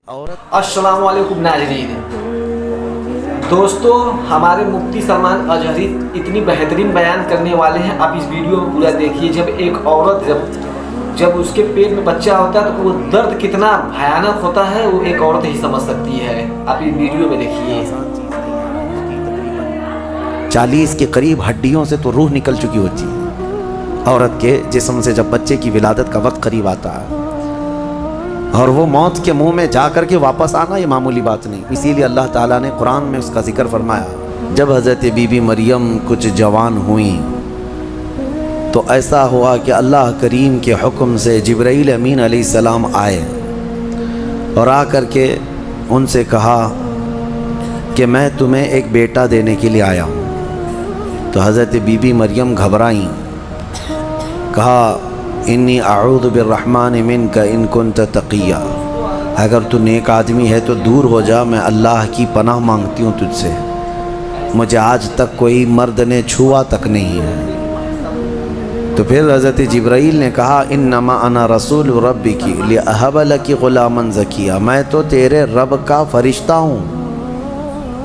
अस्सलाम वालेकुम नाज़रीन। दोस्तों, हमारे मुफ्ती सलमान अजहरी इतनी बेहतरीन बयान करने वाले हैं, आप इस वीडियो में पूरा देखिए। जब एक औरत जब उसके पेट में बच्चा होता है तो वो दर्द कितना भयानक होता है वो एक औरत ही समझ सकती है। आप इस वीडियो में देखिए। 40 के करीब हड्डियों से तो रूह निकल चुकी होती है औरत के जिस्म से जब बच्चे की विलादत का वक्त करीब आता है, और वो मौत के मुंह में जा कर के वापस आना ये मामूली बात नहीं। इसीलिए अल्लाह ताला ने कुरान में उसका जिक्र फरमाया। जब हज़रत बीबी मरियम कुछ जवान हुई तो ऐसा हुआ कि अल्लाह करीम के हुक्म से जिब्राईल अमीन अलैहिस्सलाम आए और आ कर के उनसे कहा कि मैं तुम्हें एक बेटा देने के लिए आया हूँ। तो हज़रत बीबी मरियम घबराईं, कहा इन्नी अऊज़ु बिर्रहमान मिनका इन कुन्त तक़िया, अगर तू नेक आदमी है तो दूर हो जा, मैं अल्लाह की पनाह मांगती हूँ तुझसे, मुझे आज तक कोई मर्द ने छुआ तक नहीं है। तो फिर हज़रत जिब्राईल ने कहा इन्नमा अना रसूल रब्बिकी लिअहब लकी गुलामन ज़किया, मैं तो तेरे रब का फ़रिश्ता हूँ,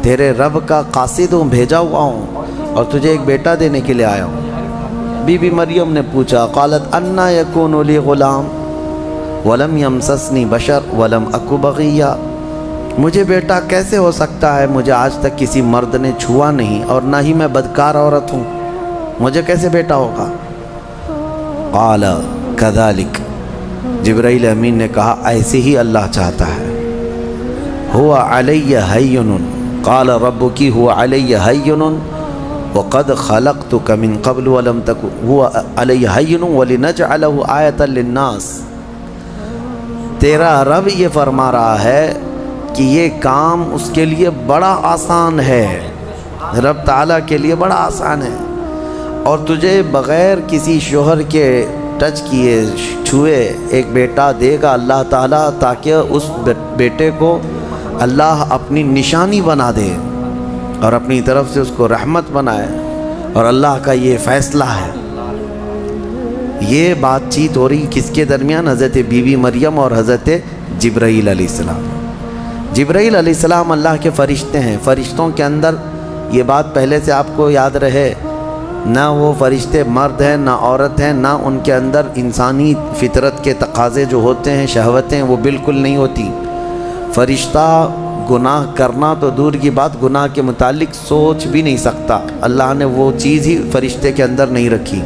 तेरे रब का कासिद हूँ, भेजा हुआ हूँ और तुझे एक बेटा देने के लिए आया हूँ। बीबी मरियम ने पूछा क़ालत अन्ना यकूनु ली ग़ुलाम वलम यमससनी बशर वलम अकु बग़िया, मुझे बेटा कैसे हो सकता है, मुझे आज तक किसी मर्द ने छुआ नहीं और ना ही मैं बदकार औरत हूँ, मुझे कैसे बेटा होगा। क़ाल कज़ालिक, जिब्राईल अमीन ने कहा ऐसे ही अल्लाह चाहता है। हुवा अलैया हय्युन, क़ाल रब्बुकी हुवा अलैया हय्युन वक़द ख़लक़तुका मिन क़ब्ल वलम तकु हुवा अलैया हय्युन वलिनजअलहु आयतन लिन्नास। तेरा रब ये फरमा रहा है कि ये काम उसके लिए बड़ा आसान है, रब ताला के लिए बड़ा आसान है, और तुझे बग़ैर किसी शोहर के टच किए छुए एक बेटा देगा अल्लाह ताला, ताकि उस बेटे को अल्लाह अपनी निशानी बना दे और अपनी तरफ से उसको रहमत बनाए, और अल्लाह का ये फ़ैसला है। ये बातचीत हो रही किसके दरमियान, हज़रत बीबी मरियम और हज़रत जिब्राईल अलैहिस्सलाम। जिब्राईल अलैहिस्सलाम अल्लाह के फ़रिश्ते हैं। फ़रिश्तों के अंदर ये बात पहले से आपको याद रहे, ना वो फ़रिश्ते मर्द हैं ना औरत हैं, ना उनके अंदर इंसानी फ़ितरत के तकाज़े जो होते हैं, शहवतें, वो बिल्कुल नहीं होती। फ़रिश्ता गुनाह करना तो दूर की बात, गुनाह के मुतालिक सोच भी नहीं सकता। अल्लाह ने वो चीज़ ही फ़रिश्ते के अंदर नहीं रखी।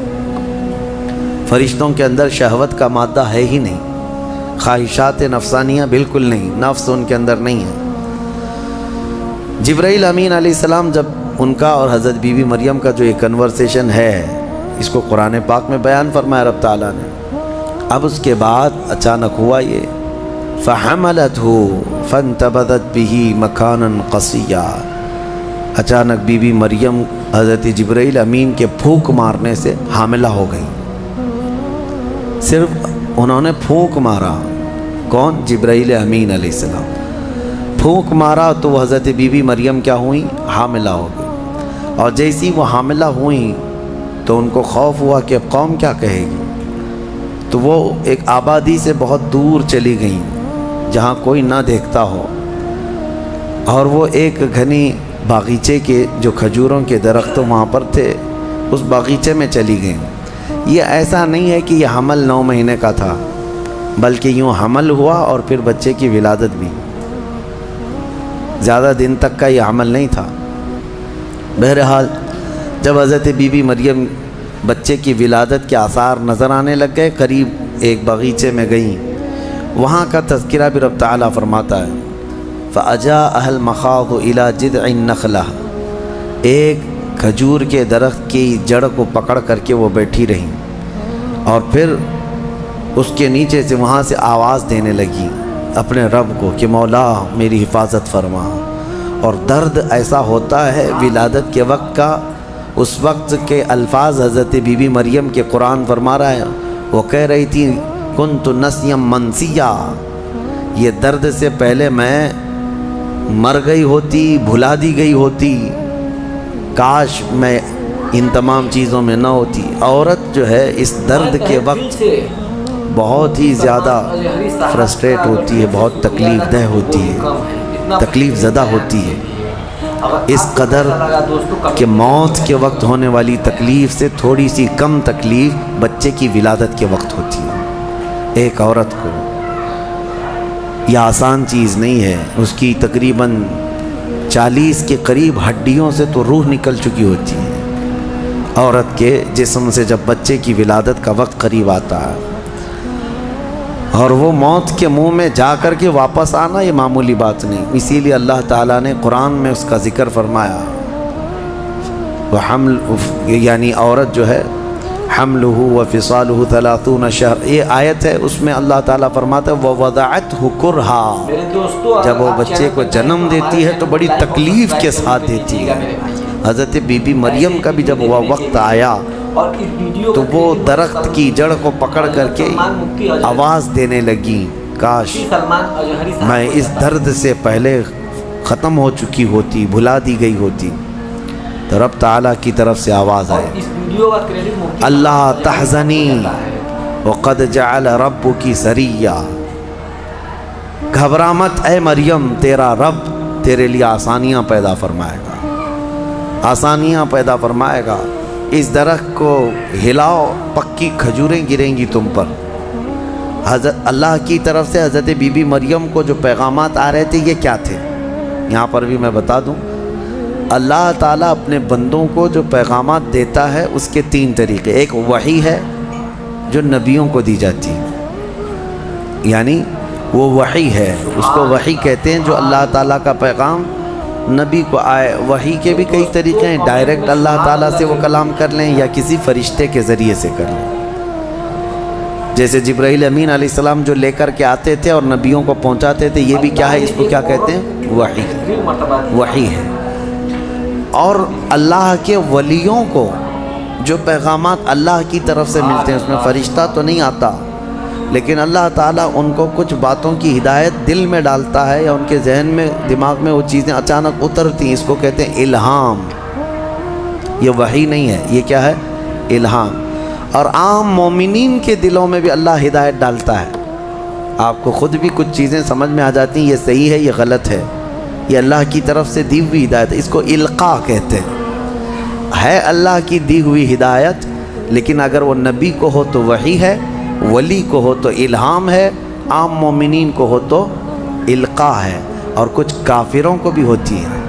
फ़रिश्तों के अंदर शहवत का मादा है ही नहीं, ख्वाहिशात नफसानियाँ बिल्कुल नहीं, नफ्स उनके अंदर नहीं है। जिब्राईल अमीन अलैहिस्सलाम जब उनका और हज़रत बीबी मरियम का जो ये कन्वर्सेशन है, इसको कुरान पाक में बयान फरमाया रब ताला ने। अब उसके बाद अचानक हुआ ये फ़हमलतहु फ़ंतबज़त बिही मकानन क़सिया, अचानक बीबी मरियम हज़रत जिब्राईल अमीन के फूंक मारने से हामिला हो गई। सिर्फ उन्होंने फूंक मारा, कौन, जिब्राईल अमीन अलैहिस्सलाम, फूंक मारा तो हज़रत बीबी मरियम क्या हुई, हामिला हो गई। और जैसी वो हामिला हुई तो उनको खौफ हुआ कि कौम क्या कहेगी, तो वो एक आबादी से बहुत दूर चली गई जहाँ कोई ना देखता हो, और वो एक घनी बागीचे के जो खजूरों के दरख्त वहाँ पर थे, उस बागीचे में चली गई। ये ऐसा नहीं है कि यह हमल 9 महीने का था, बल्कि यूँ हमल हुआ और फिर बच्चे की विलादत भी, ज़्यादा दिन तक का ये हमल नहीं था। बहरहाल जब हज़रत बीबी मरियम बच्चे की विलादत के आसार नज़र आने लग गए, करीब एक बगीचे में गई। वहाँ का तज़किरा भी रब ताला फरमाता है फ़अजा अहल मखाहु इला जिद्इन नखला, एक खजूर के दरख्त की जड़ को पकड़ करके वो बैठी रही और फिर उसके नीचे से वहाँ से आवाज़ देने लगी अपने रब को कि मौला मेरी हिफाजत फरमा। और दर्द ऐसा होता है विलादत के वक्त का, उस वक्त के अल्फाज हज़रत बीबी मरियम के कुरान फरमा रहा है, वो कह रही थी कुन्तु नस्यम मनसिया, ये दर्द से पहले मैं मर गई होती, भुला दी गई होती, काश मैं इन तमाम चीज़ों में न होती। औरत जो है इस दर्द के वक्त بہت ہی زیادہ فرسٹریٹ ہوتی ہے، بہت تکلیف دہ ہوتی ہے، تکلیف زدہ ہوتی ہے، اس قدر کہ موت کے وقت ہونے والی تکلیف سے تھوڑی سی کم تکلیف بچے کی ولادت کے وقت ہوتی ہے۔ ایک عورت کو یہ آسان چیز نہیں ہے، اس کی تقریباً 40 کے قریب ہڈیوں سے تو روح نکل چکی ہوتی ہے۔ عورت کے جسم سے جب بچے کی ولادت کا وقت قریب آتا ہے اور وہ موت کے منہ میں جا کر کے واپس آنا، یہ معمولی بات نہیں۔ اسی لیے اللہ تعالیٰ نے قرآن میں اس کا ذکر فرمایا، وہ حمل، یعنی عورت جو ہے حملہ وفصالہ 30 شہر، یہ آیت ہے، اس میں اللہ تعالیٰ فرماتا ہے ووضعتہ کرہا، جب وہ بچے کو جنم دیتی ہے تو بڑی تکلیف کے ساتھ دیتی ہے۔ حضرت بی بی مریم کا بھی جب وہ وقت آیا تو وہ درخت کی جڑ کو پکڑ کر کے آواز دینے لگی، کاش میں اس درد سے پہلے ختم ہو چکی ہوتی، بھلا دی گئی ہوتی۔ تو رب تعالیٰ کی طرف سے آواز آئی، اللہ تحزنی وقد جعل ربک سریا، گھبرا مت اے مریم، تیرا رب تیرے لیے آسانیاں پیدا فرمائے گا، آسانیاں پیدا فرمائے گا۔ اس درخت کو ہلاؤ، پکی کھجوریں گریں گی تم پر۔ حضرت اللہ کی طرف سے حضرت بی بی مریم کو جو پیغامات آ رہے تھے یہ کیا تھے؟ یہاں پر بھی میں بتا دوں، اللہ تعالیٰ اپنے بندوں کو جو پیغامات دیتا ہے اس کے 3 طریقے۔ ایک وحی ہے جو نبیوں کو دی جاتی ہے، یعنی وہ وحی ہے، اس کو وحی کہتے ہیں، جو اللہ تعالیٰ کا پیغام نبی کو آئے۔ وحی کے بھی کئی طریقے ہیں، ڈائریکٹ اللہ تعالیٰ سے وہ کلام کر لیں یا کسی فرشتے کے ذریعے سے کر لیں، جیسے جبرائیل امین علیہ السلام جو لے کر کے آتے تھے اور نبیوں کو پہنچاتے تھے، یہ بھی کیا ہے، اس کو کیا کہتے ہیں، وحی، وحی ہے۔ اور اللہ کے ولیوں کو جو پیغامات اللہ کی طرف سے ملتے ہیں، اس میں فرشتہ تو نہیں آتا، لیکن اللہ تعالیٰ ان کو کچھ باتوں کی ہدایت دل میں ڈالتا ہے یا ان کے ذہن میں، دماغ میں وہ چیزیں اچانک اترتی ہیں، اس کو کہتے ہیں الہام۔ یہ وحی نہیں ہے، یہ کیا ہے، الہام۔ اور عام مومنین کے دلوں میں بھی اللہ ہدایت ڈالتا ہے، آپ کو خود بھی کچھ چیزیں سمجھ میں آ جاتی ہیں، یہ صحیح ہے، یہ غلط ہے، یہ اللہ کی طرف سے دی ہوئی ہدایت ہے، اس کو القاء کہتے ہیں۔ ہے اللہ کی دی ہوئی ہدایت، لیکن اگر وہ نبی کو ہو تو وحی ہے، ولی کو ہو تو الہام ہے، عام مومنین کو ہو تو القاء ہے۔ اور کچھ کافروں کو بھی ہوتی ہے،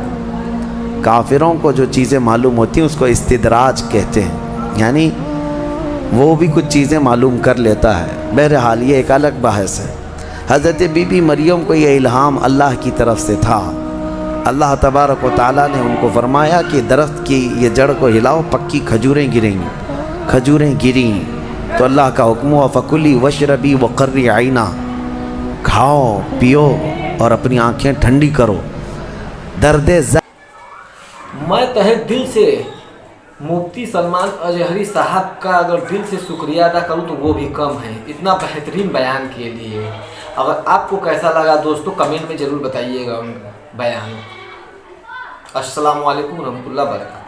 کافروں کو جو چیزیں معلوم ہوتی ہیں اس کو استدراج کہتے ہیں، یعنی وہ بھی کچھ چیزیں معلوم کر لیتا ہے۔ بہرحال یہ ایک الگ بحث ہے۔ حضرت بی بی مریم کو یہ الہام اللہ کی طرف سے تھا۔ اللہ تبارک و تعالیٰ نے ان کو فرمایا کہ درخت کی یہ جڑ کو ہلاؤ، پکی کھجوریں گریں گی۔ کھجوریں گریں تو اللہ کا حکم ہوا فکلی وشربی وقرری عینا، کھاؤ پیو اور اپنی آنکھیں ٹھنڈی کرو۔ درد میں تہہ دل سے مفتی سلمان اجہری صاحب کا اگر دل سے شکریہ ادا کروں تو وہ بھی کم ہے، اتنا بہترین بیان کے لیے۔ اگر آپ کو کیسا لگا دوستو کمنٹ میں ضرور بتائیے گا ان بیان۔ السلام علیکم ورحمۃ اللہ وبرکاتہ۔